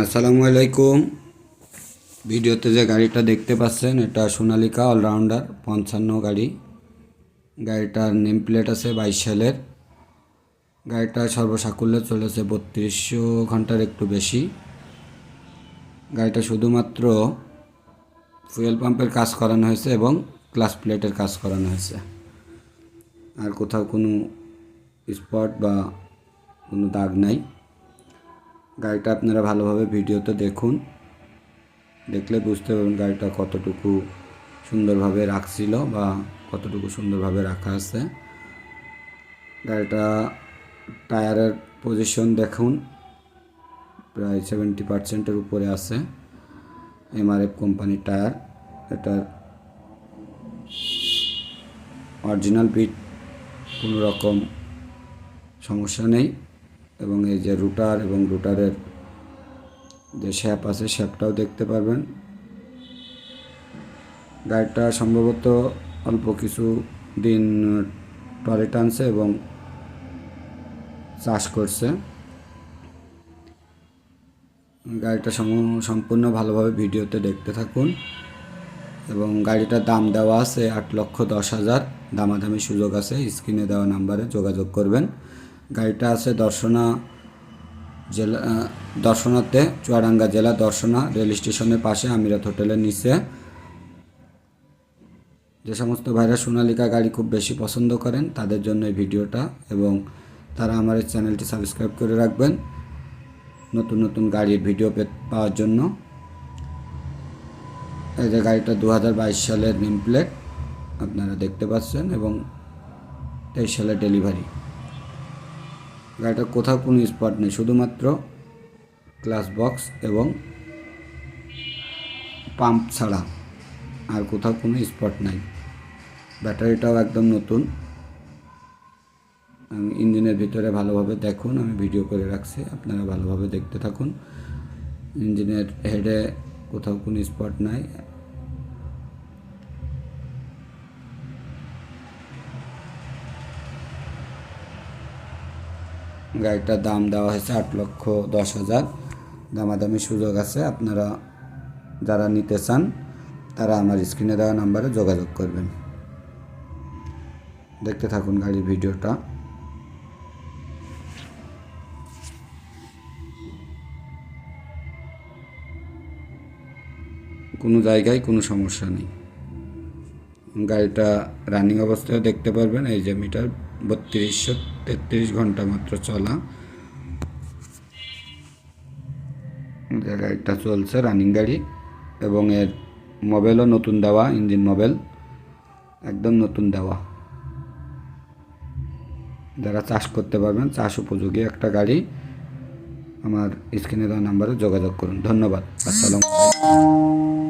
আসসালামু আলাইকুম। ভিডিওতে যে গাড়িটা দেখতে পাচ্ছেন এটা সোনালিকা অলরাউন্ডার 55 গাড়ি। গাড়িটার নেম প্লেট আছে 22 সালের। গাড়িটা সর্বসাকুল্যে চলেছে 3200 ঘন্টার একটু বেশি। গাড়িটা শুধুমাত্র ফুয়েল পাম্পের কাজ করানো হয়েছে এবং ক্লাচ প্লেটের কাজ করানো হয়েছে, আর কোথাও কোনো স্পট বা কোনো দাগ নাই। গাড়িটা আপনারা ভালোভাবে ভিডিওতে দেখুন, দেখলে বুঝতে পারবেন গাড়িটা কতটুকু সুন্দরভাবে রাখছিল বা কতটুকু সুন্দরভাবে রাখা আছে। গাড়িটা টায়ারের পজিশন দেখুন, প্রায় 70%-এর উপরে আছে। এমআরএফ কোম্পানির টায়ার, এটার অরিজিনাল বিট, কোনো রকম সমস্যা নেই। এবং এই যে রুটার এবং রুটারের যে শ্যাপ আছে শ্যাপটাও দেখতে পারবেন। গাড়িটা সম্ভবত অল্প কিছু দিন টরে টানছে এবং চাষ করছে। গাড়িটা সম্পূর্ণ ভালোভাবে ভিডিওতে দেখতে থাকুন। এবং গাড়িটার দাম দেওয়া আছে 8,10,000, দামাদামি সুযোগ আছে। স্ক্রিনে দেওয়া নাম্বারে যোগাযোগ করবেন। গাড়িটা আছে দর্শনাতে, চুয়াডাঙ্গা জেলা দর্শনা রেল স্টেশনের পাশে, আমিরাত হোটেলের নিচে। যে সমস্ত ভাইরা সোনালিকা গাড়ি খুব বেশি পছন্দ করেন তাদের জন্য এই ভিডিওটা, এবং তারা আমার এই চ্যানেলটি সাবস্ক্রাইব করে রাখবেন নতুন নতুন গাড়ির ভিডিও পাওয়ার জন্য। এই যে গাড়িটা 2022 সালের নেম প্লেট আপনারা দেখতে পাচ্ছেন এবং 23 সালের ডেলিভারি। গাড়িটা কোথাও কোনো স্পট নেই, শুধুমাত্র ক্লাচ বক্স এবং পাম্প ছাড়া আর কোথাও কোনো স্পট নাই। ব্যাটারিটাও একদম নতুন। ইঞ্জিনের ভিতরে ভালোভাবে দেখুন, আমি ভিডিও করে রাখছি, আপনারা ভালোভাবে দেখতে থাকুন। ইঞ্জিনের হেডে কোথাও কোনো স্পট নাই। গাড়িটার দাম দেওয়া হয়েছে 8,10,000, দামাদামি সুযোগ আছে। আপনারা যারা নিতে চান তারা আমার স্ক্রিনে দেওয়া নাম্বারে যোগাযোগ করবেন। দেখতে থাকুন গাড়ির ভিডিওটা। কোনো জায়গায় কোনো সমস্যা নেই। গাড়িটা রানিং অবস্থায় দেখতে পারবেন। এই যে মিটার 3233 ঘন্টা মাত্র চলা। যে গাড়িটা চলছে রানিং গাড়ি, এবং এর মোবাইলও নতুন দেওয়া, ইঞ্জিন মোবাইল একদম নতুন দেওয়া। যারা চাষ করতে পারবেন, চাষ উপযোগী একটা গাড়ি, আমার স্ক্রিনে দেওয়া নাম্বারে যোগাযোগ করুন। ধন্যবাদ। আসসালামু আলাইকুম।